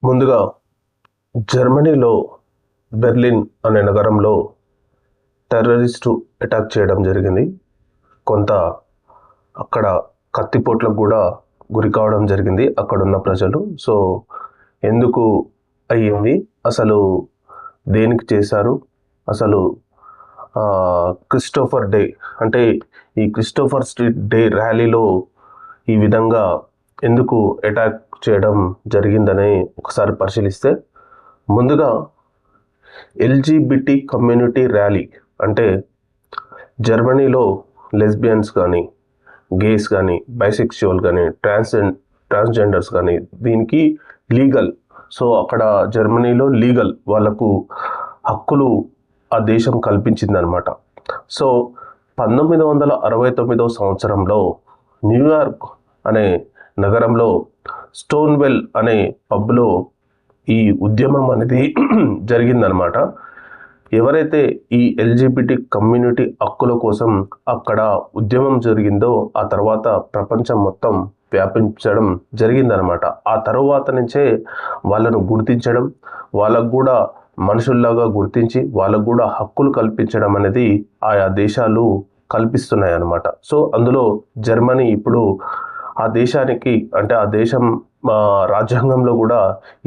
ముందుగా జర్మనీలో బెర్లిన్ అనే నగరంలో టెర్రరిస్టు అటాక్ చేయడం జరిగింది. కొంత అక్కడ కత్తిపోట్లకు కూడా గురి కావడం జరిగింది అక్కడున్న ప్రజలు. సో ఎందుకు అయ్యింది, అసలు దేనికి చేశారు, అసలు క్రిస్టోఫర్ డే అంటే ఈ క్రిస్టోఫర్ స్ట్రీట్ డే ర్యాలీలో ఈ విధంగా ఎందుకు అటాక్ చేయడం జరిగిందని ఒకసారి పరిశీలిస్తే, ముందుగా ఎల్జీబీటీ కమ్యూనిటీ ర్యాలీ అంటే జర్మనీలో లెస్బియన్స్ కానీ, గేస్ కానీ, బైసెక్షువల్ కానీ, ట్రాన్స్జెండర్స్ కానీ దీనికి లీగల్. సో అక్కడ జర్మనీలో లీగల్, వాళ్ళకు హక్కులు ఆ దేశం కల్పించిందనమాట. సో 1969 సంవత్సరంలో న్యూయార్క్ అనే నగరంలో స్టోన్వెల్ అనే పబ్లో ఈ ఉద్యమం అనేది జరిగిందనమాట. ఎవరైతే ఈ ఎల్జీబీటీ కమ్యూనిటీ హక్కుల కోసం అక్కడ ఉద్యమం జరిగిందో ఆ తర్వాత ప్రపంచం మొత్తం వ్యాపించడం జరిగిందనమాట. ఆ తర్వాత నుంచే వాళ్ళను గుర్తించడం, వాళ్ళకు కూడా మనుషుల్లాగా గుర్తించి వాళ్ళకు కూడా హక్కులు కల్పించడం అనేది ఆయా దేశాలు కల్పిస్తున్నాయి అన్నమాట. సో అందులో జర్మనీ ఇప్పుడు ఆ దేశానికి, అంటే ఆ దేశం రాజ్యాంగంలో కూడా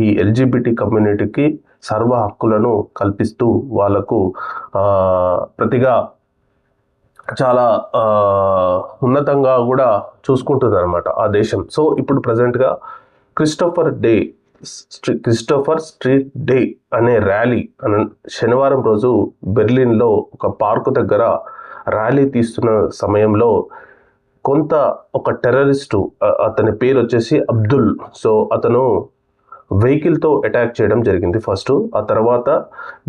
ఈ ఎల్జీబీటీ కమ్యూనిటీకి సర్వ హక్కులను కల్పిస్తూ వాళ్ళకు ప్రతిగా చాలా ఉన్నతంగా కూడా చూసుకుంటుంది అనమాట ఆ దేశం. సో ఇప్పుడు ప్రజెంట్గా క్రిస్టోఫర్ స్ట్రీట్ డే అనే ర్యాలీ శనివారం రోజు బెర్లిన్లో ఒక పార్కు దగ్గర ర్యాలీ తీస్తున్న సమయంలో కొంత ఒక టెర్రరిస్టు, అతని పేరు వచ్చేసి అబ్దుల్. సో అతను వెహికల్తో అటాక్ చేయడం జరిగింది ఫస్ట్. ఆ తర్వాత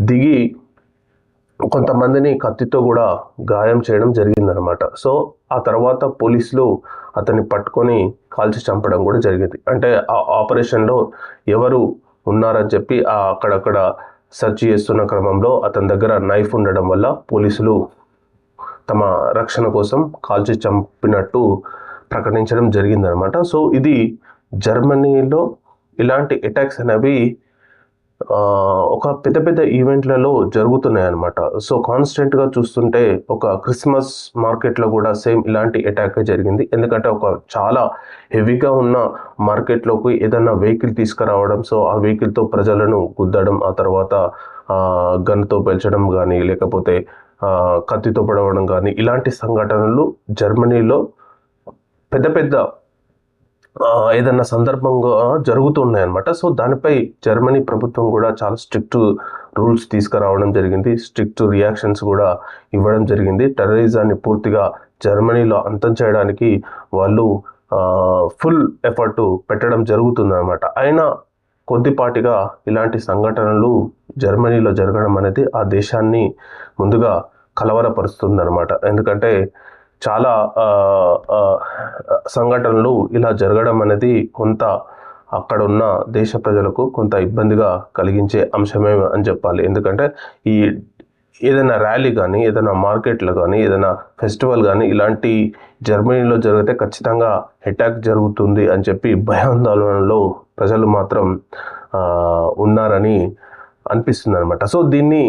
దిగి కొంతమందిని కత్తితో కూడా గాయం చేయడం జరిగిందనమాట. సో ఆ తర్వాత పోలీసులు అతన్ని పట్టుకొని కాల్చి చంపడం కూడా జరిగింది. అంటే ఆ ఆపరేషన్లో ఎవరు ఉన్నారని చెప్పి అక్కడక్కడ సెర్చ్ చేస్తున్న క్రమంలో అతని దగ్గర నైఫ్ ఉండడం వల్ల పోలీసులు తమ రక్షణ కోసం కాల్చి చంపినట్టు ప్రకటించడం జరిగిందనమాట. సో ఇది జర్మనీలో ఇలాంటి అటాక్స్ అనేవి ఒక పెద్ద పెద్ద ఈవెంట్లలో జరుగుతున్నాయి అన్నమాట. సో కాన్స్టెంట్గా చూస్తుంటే ఒక క్రిస్మస్ మార్కెట్లో కూడా సేమ్ ఇలాంటి అటాక్ జరిగింది. ఎందుకంటే ఒక చాలా హెవీగా ఉన్న మార్కెట్లోకి ఏదైనా వెహికల్ తీసుకురావడం, సో ఆ వెహికల్తో ప్రజలను గుద్దడం, ఆ తర్వాత గన్తో పేల్చడం కానీ లేకపోతే కత్తితో పడవడం కానీ ఇలాంటి సంఘటనలు జర్మనీలో పెద్ద పెద్ద ఏదన్నా సందర్భంగా జరుగుతున్నాయి అన్నమాట. సో దానిపై జర్మనీ ప్రభుత్వం కూడా చాలా స్ట్రిక్ట్ రూల్స్ తీసుకురావడం జరిగింది, స్ట్రిక్ట్ రియాక్షన్స్ కూడా ఇవ్వడం జరిగింది. టెర్రరిజాన్ని పూర్తిగా జర్మనీలో అంతం చేయడానికి వాళ్ళు ఫుల్ ఎఫర్ట్ పెట్టడం జరుగుతుంది అన్నమాట. అయినా కొద్దిపాటిగా ఇలాంటి సంఘటనలు జర్మనీలో జరగడం అనేది ఆ దేశాన్ని ముందుగా కలవరపరుస్తుంది అనమాట. ఎందుకంటే చాలా సంఘటనలు ఇలా జరగడం అనేది కొంత అక్కడ ఉన్న దేశ ప్రజలకు కొంత ఇబ్బందిగా కలిగించే అంశమే అని చెప్పాలి. ఎందుకంటే ఈ ఏదైనా ర్యాలీ కానీ, ఏదైనా మార్కెట్లో కానీ, ఏదైనా ఫెస్టివల్ కానీ ఇలాంటి జర్మనీలో జరిగితే ఖచ్చితంగా అటాక్ జరుగుతుంది అని చెప్పి భయాందోళనలో ప్రజలు మాత్రం ఉన్నారని అనిపిస్తుంది అనమాట. సో దీన్ని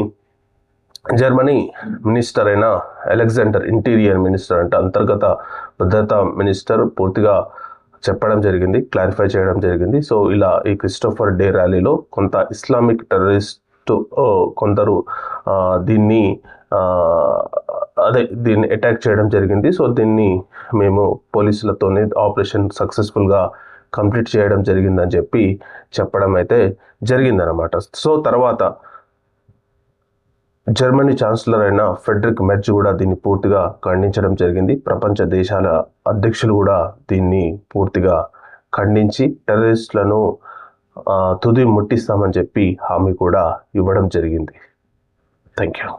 జర్మనీ మినిస్టర్ అయిన అలెగ్జాండర్, ఇంటీరియర్ మినిస్టర్ అంటే అంతర్గత భద్రతా మినిస్టర్ పూర్తిగా చెప్పడం జరిగింది, క్లారిఫై చేయడం జరిగింది. సో ఇలా ఈ క్రిస్టోఫర్ డే ర్యాలీలో కొంత ఇస్లామిక్ టెర్రరిస్టు కొందరు దీన్ని అటాక్ చేయడం జరిగింది. సో దీన్ని మేము పోలీసులతోనే ఆపరేషన్ సక్సెస్ఫుల్గా కంప్లీట్ చేయడం జరిగిందని చెప్పి చెప్పడం అయితే జరిగిందనమాట. సో తర్వాత జర్మనీ ఛాన్సలర్ అయిన ఫ్రెడరిక్ మెర్జ్ కూడా దీన్ని పూర్తిగా ఖండించడం జరిగింది. ప్రపంచ దేశాల అధ్యక్షులు కూడా దీన్ని పూర్తిగా ఖండించి టెర్రరిస్టులను తుది ముట్టిస్తామని చెప్పి హామీ కూడా ఇవ్వడం జరిగింది. Thank you.